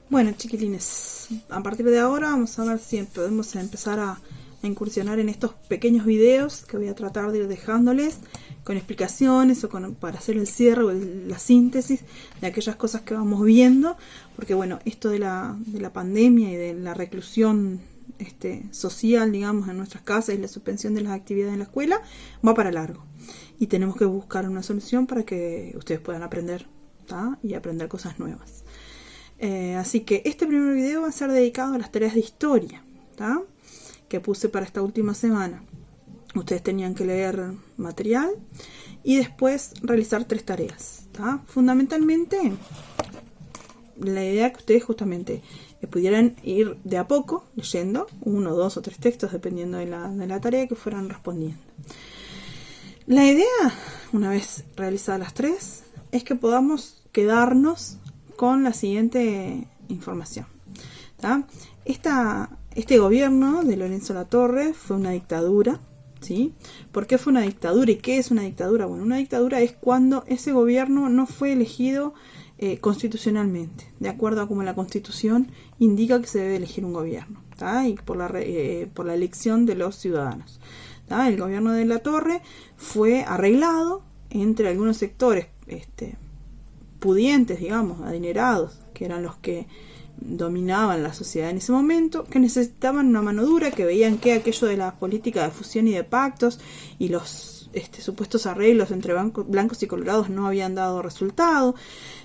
Bueno, chiquilines, a partir de ahora vamos a ver si podemos empezar a incursionar en estos pequeños videos que voy a tratar de ir dejándoles con explicaciones o para hacer el cierre o la síntesis de aquellas cosas que vamos viendo, porque bueno, esto de la pandemia y de la reclusión social, digamos, en nuestras casas y la suspensión de las actividades en la escuela va para largo y tenemos que buscar una solución para que ustedes puedan aprender, ¿tá? Y aprender cosas nuevas. Así que este primer video va a ser dedicado a las tareas de historia, ¿tá? Que puse para esta última semana. Ustedes tenían que leer material y después realizar 3 tareas, ¿tá? Fundamentalmente, la idea es que ustedes justamente pudieran ir de a poco leyendo 1, 2 o 3 textos dependiendo de la tarea que fueran respondiendo. La idea, una vez realizadas las 3, es que podamos quedarnos con la siguiente información, ¿tá? Este gobierno de Lorenzo Latorre fue una dictadura, ¿sí? ¿Por qué fue una dictadura y qué es una dictadura? Bueno, una dictadura es cuando ese gobierno no fue elegido constitucionalmente, de acuerdo a como la Constitución indica que se debe elegir un gobierno, ¿tá? Y por la elección de los ciudadanos, ¿tá? El gobierno de Latorre fue arreglado entre algunos sectores pudientes, digamos, adinerados, que eran los que dominaban la sociedad en ese momento, que necesitaban una mano dura, que veían que aquello de la política de fusión y de pactos y los supuestos arreglos entre blancos y colorados no habían dado resultado.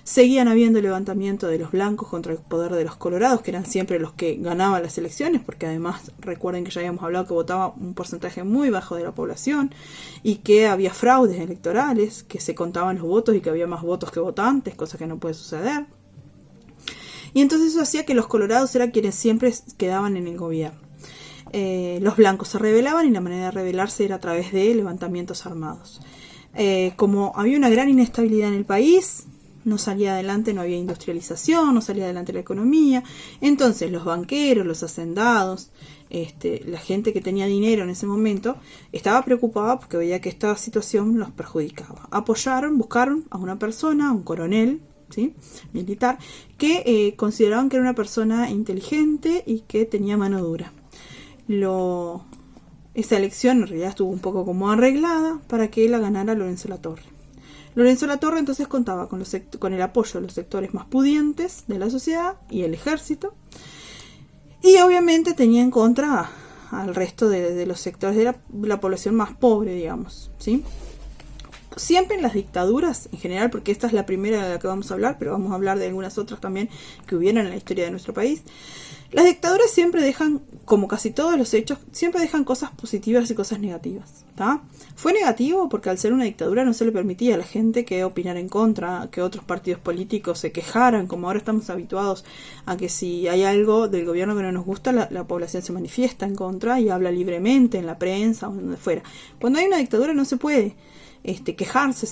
Seguían habiendo levantamiento de los blancos contra el poder de los colorados, que eran siempre los que ganaban las elecciones, porque además recuerden que ya habíamos hablado que votaba un porcentaje muy bajo de la población y que había fraudes electorales, que se contaban los votos y que había más votos que votantes, cosa que no puede suceder. Y entonces eso hacía que los colorados eran quienes siempre quedaban en el gobierno. Los blancos se rebelaban y la manera de rebelarse era a través de levantamientos armados. Como había una gran inestabilidad en el país, no salía adelante, no había industrialización, no salía adelante la economía, entonces los banqueros, los hacendados, la gente que tenía dinero en ese momento, estaba preocupada porque veía que esta situación los perjudicaba. Buscaron a una persona, a un coronel, ¿sí?, militar, que consideraban que era una persona inteligente y que tenía mano dura. Esa elección en realidad estuvo un poco como arreglada para que la ganara Lorenzo Latorre. Lorenzo Latorre entonces contaba con el apoyo de los sectores más pudientes de la sociedad y el ejército, y obviamente tenía en contra al resto de los sectores de la población más pobre, digamos, ¿sí? Siempre en las dictaduras, en general, porque esta es la primera de la que vamos a hablar, pero vamos a hablar de algunas otras también que hubieron en la historia de nuestro país. Las dictaduras siempre dejan, como casi todos los hechos, siempre dejan cosas positivas y cosas negativas, ¿tá? Fue negativo porque al ser una dictadura no se le permitía a la gente que opinara en contra, que otros partidos políticos se quejaran, como ahora estamos habituados a que si hay algo del gobierno que no nos gusta, la población se manifiesta en contra y habla libremente en la prensa o donde fuera. Cuando hay una dictadura no se puede quejarse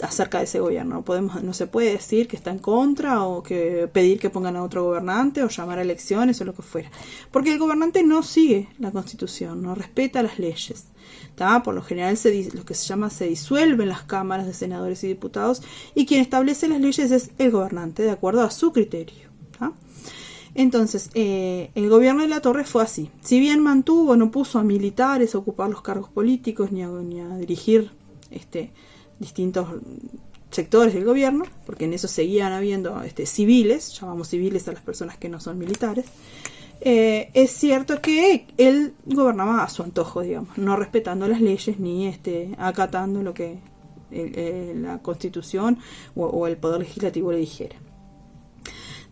acerca de ese gobierno. No se puede decir que está en contra o que pedir que pongan a otro gobernante o llamar a elecciones o lo que fuera, porque el gobernante no sigue la Constitución, no respeta las leyes, ¿tá? Por lo general lo que se disuelven las cámaras de senadores y diputados y quien establece las leyes es el gobernante de acuerdo a su criterio, ¿tá? Entonces, el gobierno de Latorre fue así. Si bien no puso a militares a ocupar los cargos políticos ni a dirigir distintos sectores del gobierno, porque en eso seguían habiendo civiles, llamamos civiles a las personas que no son militares, es cierto que él gobernaba a su antojo, digamos, no respetando las leyes ni acatando lo que la Constitución o el Poder Legislativo le dijera.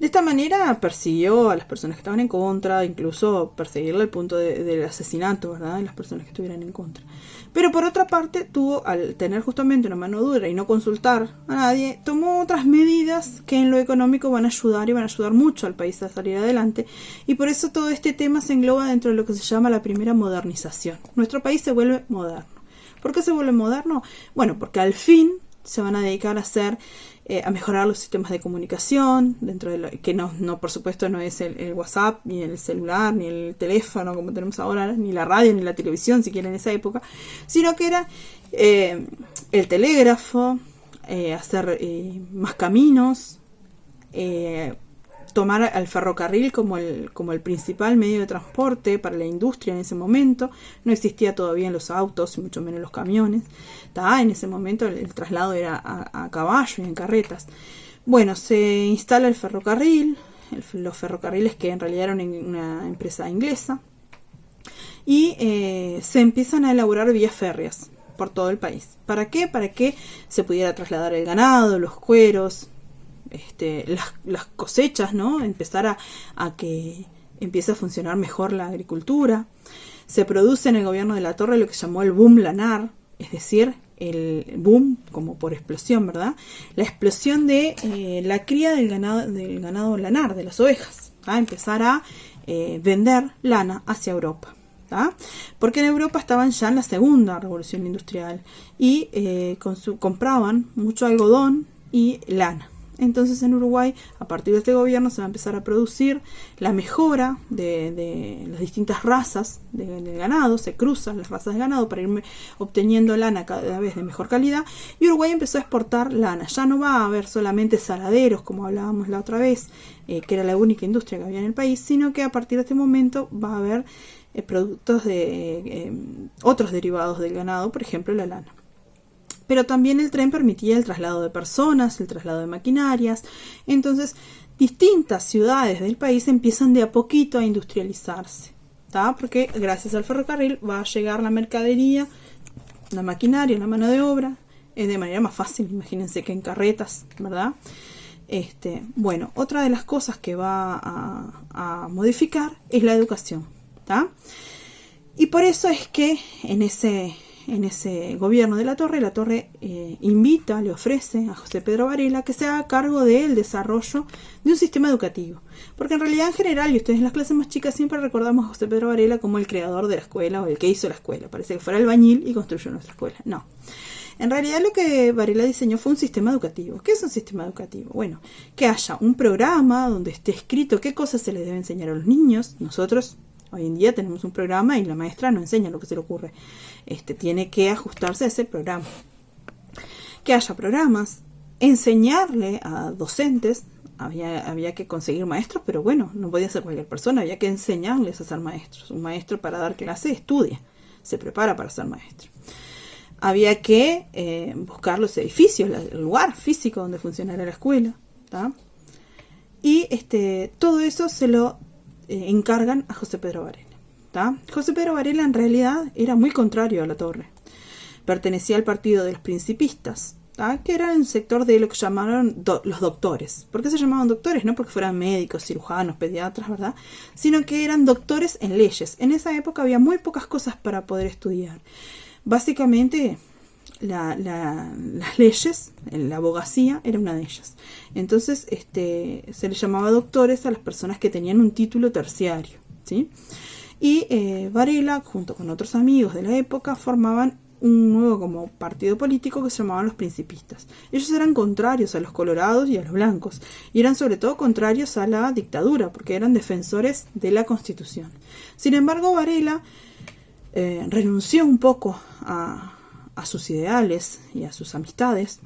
De esta manera persiguió a las personas que estaban en contra, incluso perseguirle al punto del asesinato, ¿verdad?, de las personas que estuvieran en contra. Pero por otra parte, al tener justamente una mano dura y no consultar a nadie, tomó otras medidas que en lo económico van a ayudar mucho al país a salir adelante, y por eso todo este tema se engloba dentro de lo que se llama la primera modernización. Nuestro país se vuelve moderno. ¿Por qué se vuelve moderno? Bueno, porque al fin se van a dedicar a mejorar los sistemas de comunicación, que no por supuesto no es el WhatsApp, ni el celular, ni el teléfono como tenemos ahora, ni la radio, ni la televisión siquiera en esa época, sino que era el telégrafo, hacer más caminos, tomar al ferrocarril como el principal medio de transporte para la industria en ese momento. No existía todavía los autos, y mucho menos los camiones. En ese momento el traslado era a caballo y en carretas. Bueno, se instala el ferrocarril, los ferrocarriles, que en realidad era una empresa inglesa, y se empiezan a elaborar vías férreas por todo el país. ¿Para qué? Para que se pudiera trasladar el ganado, los cueros, las cosechas, ¿no? Empezar a que empiece a funcionar mejor la agricultura. Se produce en el gobierno de Latorre lo que se llamó el boom lanar, es decir, el boom como por explosión, ¿verdad? La explosión de la cría del ganado lanar, de las ovejas, empezar a vender lana hacia Europa. Porque en Europa estaban ya en la segunda revolución industrial y compraban mucho algodón y lana. Entonces en Uruguay, a partir de este gobierno, se va a empezar a producir la mejora de las distintas razas del ganado. Se cruzan las razas de ganado para ir obteniendo lana cada vez de mejor calidad, y Uruguay empezó a exportar lana. Ya no va a haber solamente saladeros, como hablábamos la otra vez, que era la única industria que había en el país, sino que a partir de este momento va a haber productos de otros derivados del ganado, por ejemplo la lana. Pero también el tren permitía el traslado de personas, el traslado de maquinarias. Entonces, distintas ciudades del país empiezan de a poquito a industrializarse, porque gracias al ferrocarril va a llegar la mercadería, la maquinaria, la mano de obra, de manera más fácil, imagínense, que en carretas, ¿verdad? Bueno, otra de las cosas que va a modificar es la educación, y por eso es que en ese gobierno de Latorre invita, le ofrece a José Pedro Varela que se haga cargo del desarrollo de un sistema educativo. Porque en realidad, en general, y ustedes en las clases más chicas siempre recordamos a José Pedro Varela como el creador de la escuela o el que hizo la escuela. Parece que fuera albañil y construyó nuestra escuela. No. En realidad lo que Varela diseñó fue un sistema educativo. ¿Qué es un sistema educativo? Bueno, que haya un programa donde esté escrito qué cosas se les debe enseñar a los niños. Nosotros hoy en día tenemos un programa y la maestra no enseña lo que se le ocurre. Tiene que ajustarse a ese programa. Que haya programas, enseñarle a docentes. Había que conseguir maestros, pero bueno, no podía ser cualquier persona, había que enseñarles a ser maestros. Un maestro, para dar clase, estudia, se prepara para ser maestro. Había que buscar los edificios, el lugar físico donde funcionara la escuela, y todo eso se lo encargan a José Pedro Varela. José Pedro Varela en realidad era muy contrario a Latorre. Pertenecía al partido de los principistas, que era un sector de lo que llamaron los doctores. ¿Por qué se llamaban doctores? No porque fueran médicos, cirujanos, pediatras, ¿verdad? Sino que eran doctores en leyes. En esa época había muy pocas cosas para poder estudiar. Básicamente las leyes, la abogacía era una de ellas. Entonces se les llamaba doctores a las personas que tenían un título terciario, ¿sí? Y Varela, junto con otros amigos de la época, formaban un nuevo como partido político que se llamaban los principistas. Ellos eran contrarios a los colorados y a los blancos, y eran sobre todo contrarios a la dictadura, porque eran defensores de la Constitución. Sin embargo, Varela renunció un poco a sus ideales y a sus amistades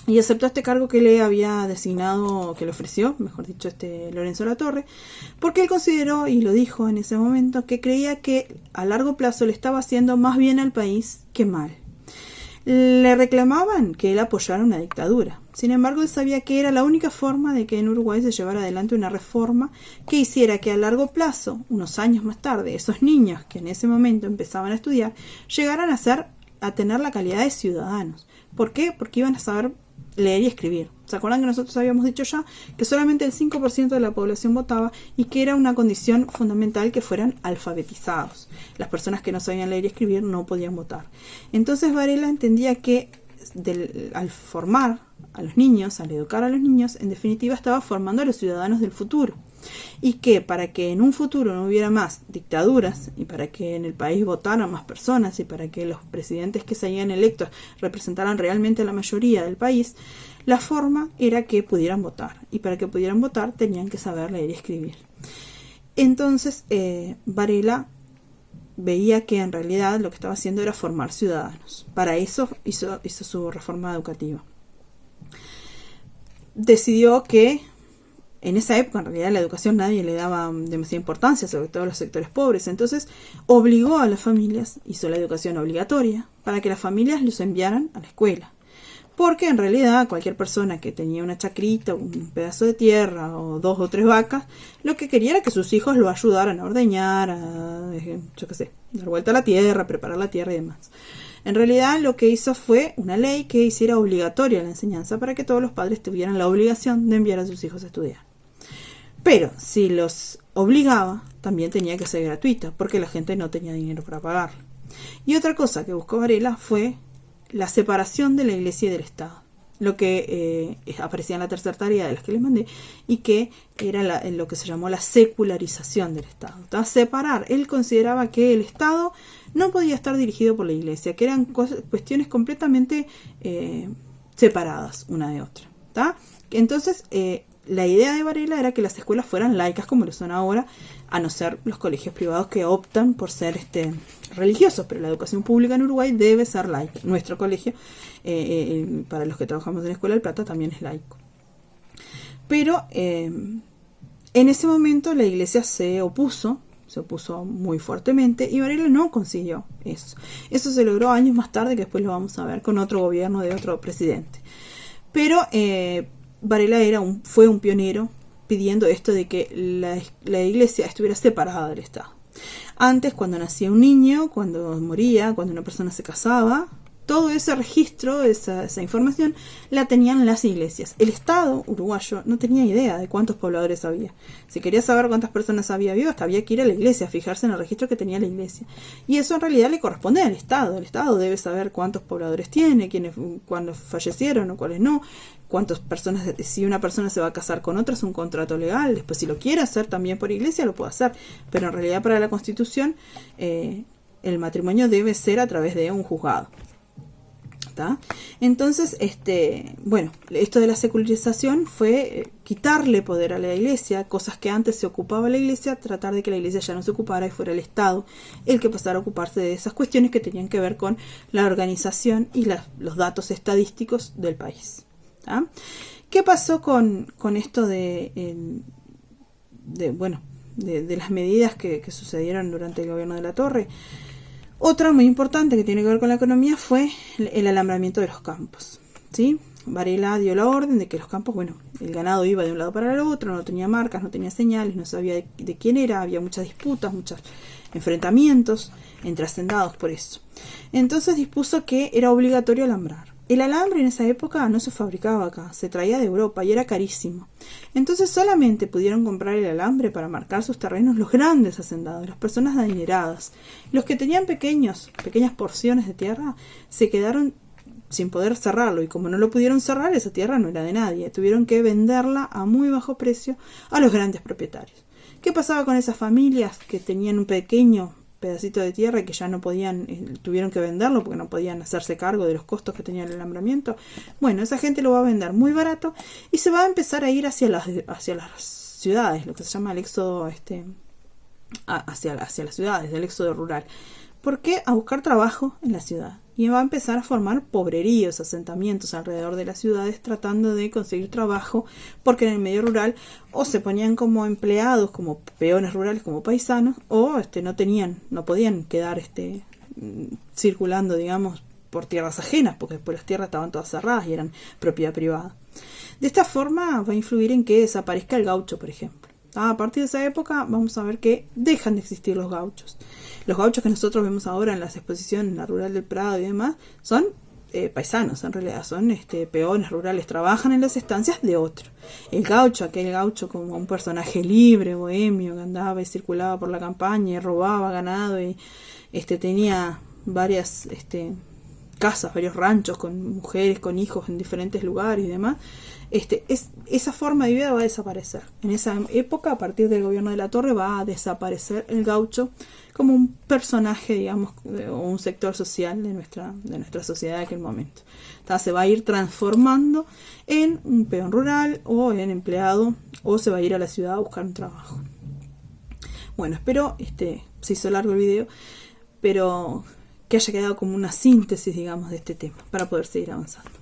y aceptó este cargo que le había designado, que le ofreció, mejor dicho, Lorenzo Latorre, porque él consideró, y lo dijo en ese momento, que creía que a largo plazo le estaba haciendo más bien al país que mal. Le reclamaban que él apoyara una dictadura. Sin embargo, él sabía que era la única forma de que en Uruguay se llevara adelante una reforma que hiciera que a largo plazo, unos años más tarde, esos niños que en ese momento empezaban a estudiar, llegaran a tener la calidad de ciudadanos. ¿Por qué? Porque iban a saber leer y escribir. ¿Se acuerdan que nosotros habíamos dicho ya que solamente el 5% de la población votaba y que era una condición fundamental que fueran alfabetizados? Las personas que no sabían leer y escribir no podían votar. Entonces Varela entendía que al formar a los niños, al educar a los niños, en definitiva estaba formando a los ciudadanos del futuro. Y que para que en un futuro no hubiera más dictaduras y para que en el país votaran más personas y para que los presidentes que salían electos representaran realmente a la mayoría del país, la forma era que pudieran votar. Y para que pudieran votar tenían que saber leer y escribir. Entonces Varela veía que en realidad lo que estaba haciendo era formar ciudadanos. Para eso hizo su reforma educativa. Decidió que En esa época, en realidad, la educación nadie le daba demasiada importancia, sobre todo a los sectores pobres. Entonces, obligó a las familias, hizo la educación obligatoria, para que las familias los enviaran a la escuela. Porque en realidad cualquier persona que tenía una chacrita, un pedazo de tierra o 2 o 3 vacas, lo que quería era que sus hijos lo ayudaran a ordeñar, yo qué sé, dar vuelta a la tierra, preparar la tierra y demás. En realidad lo que hizo fue una ley que hiciera obligatoria la enseñanza para que todos los padres tuvieran la obligación de enviar a sus hijos a estudiar. Pero si los obligaba, también tenía que ser gratuita, porque la gente no tenía dinero para pagarla. Y otra cosa que buscó Varela fue la separación de la Iglesia y del Estado, lo que aparecía en la tercera tarea de las que les mandé, y que era lo que se llamó la secularización del Estado. Entonces, separar. Él consideraba que el Estado no podía estar dirigido por la Iglesia, que eran cuestiones completamente separadas una de otra. ¿Tá? Entonces, la idea de Varela era que las escuelas fueran laicas como lo son ahora, a no ser los colegios privados que optan por ser religiosos, pero la educación pública en Uruguay debe ser laica. Nuestro colegio, para los que trabajamos en la Escuela del Plata, también es laico. Pero en ese momento la Iglesia se opuso muy fuertemente, y Varela no consiguió eso. Eso se logró años más tarde, que después lo vamos a ver con otro gobierno de otro presidente. Pero Varela fue un pionero pidiendo esto de que la Iglesia estuviera separada del Estado. Antes, cuando nacía un niño, cuando moría, cuando una persona se casaba, todo ese registro, esa información, la tenían las iglesias. El Estado uruguayo no tenía idea de cuántos pobladores había. Si quería saber cuántas personas había vivas, había que ir a la iglesia, fijarse en el registro que tenía la iglesia. Y eso en realidad le corresponde al Estado. El Estado debe saber cuántos pobladores tiene, cuándo fallecieron o cuáles no, cuántas personas, si una persona se va a casar con otra es un contrato legal. Después, si lo quiere hacer también por iglesia, lo puede hacer. Pero en realidad, para la Constitución, el matrimonio debe ser a través de un juzgado. Entonces, esto de la secularización fue quitarle poder a la iglesia, cosas que antes se ocupaba la iglesia, tratar de que la iglesia ya no se ocupara y fuera el Estado el que pasara a ocuparse de esas cuestiones que tenían que ver con la organización y los datos estadísticos del país. ¿Qué pasó con esto de las medidas que sucedieron durante el gobierno de Latorre? Otra muy importante que tiene que ver con la economía fue el alambramiento de los campos, ¿sí? Varela dio la orden de que los campos, el ganado iba de un lado para el otro, no tenía marcas, no tenía señales, no sabía de quién era, había muchas disputas, muchos enfrentamientos entre hacendados por eso. Entonces dispuso que era obligatorio alambrar. El alambre en esa época no se fabricaba acá, se traía de Europa y era carísimo. Entonces solamente pudieron comprar el alambre para marcar sus terrenos los grandes hacendados, las personas adineradas. Los que tenían pequeñas porciones de tierra se quedaron sin poder cerrarlo, y como no lo pudieron cerrar, esa tierra no era de nadie. Tuvieron que venderla a muy bajo precio a los grandes propietarios. ¿Qué pasaba con esas familias que tenían un pequeño pedacito de tierra y que ya no podían, tuvieron que venderlo porque no podían hacerse cargo de los costos que tenía el alambramiento? Bueno, esa gente lo va a vender muy barato y se va a empezar a ir hacia las ciudades, lo que se llama el éxodo hacia las ciudades, el éxodo rural. ¿Por qué? A buscar trabajo en la ciudad. Y va a empezar a formar pobreríos, asentamientos alrededor de las ciudades tratando de conseguir trabajo, porque en el medio rural o se ponían como empleados, como peones rurales, como paisanos, o no podían quedar circulando, digamos, por tierras ajenas, porque después las tierras estaban todas cerradas y eran propiedad privada. De esta forma va a influir en que desaparezca el gaucho, por ejemplo. A partir de esa época vamos a ver que dejan de existir los gauchos. Los gauchos que nosotros vemos ahora en las exposiciones, en la Rural del Prado y demás, son paisanos, en realidad son peones rurales, trabajan en las estancias de otro. El gaucho, aquel gaucho como un personaje libre, bohemio, que andaba y circulaba por la campaña y robaba ganado y tenía varias casas, varios ranchos con mujeres, con hijos en diferentes lugares y demás. Esa forma de vida va a desaparecer. En esa época, a partir del gobierno de Latorre, va a desaparecer el gaucho como un personaje, digamos, o un sector social de nuestra sociedad de aquel momento. Entonces, se va a ir transformando en un peón rural o en empleado, o se va a ir a la ciudad a buscar un trabajo. Bueno, espero, se hizo largo el video, pero que haya quedado como una síntesis, digamos, de este tema para poder seguir avanzando.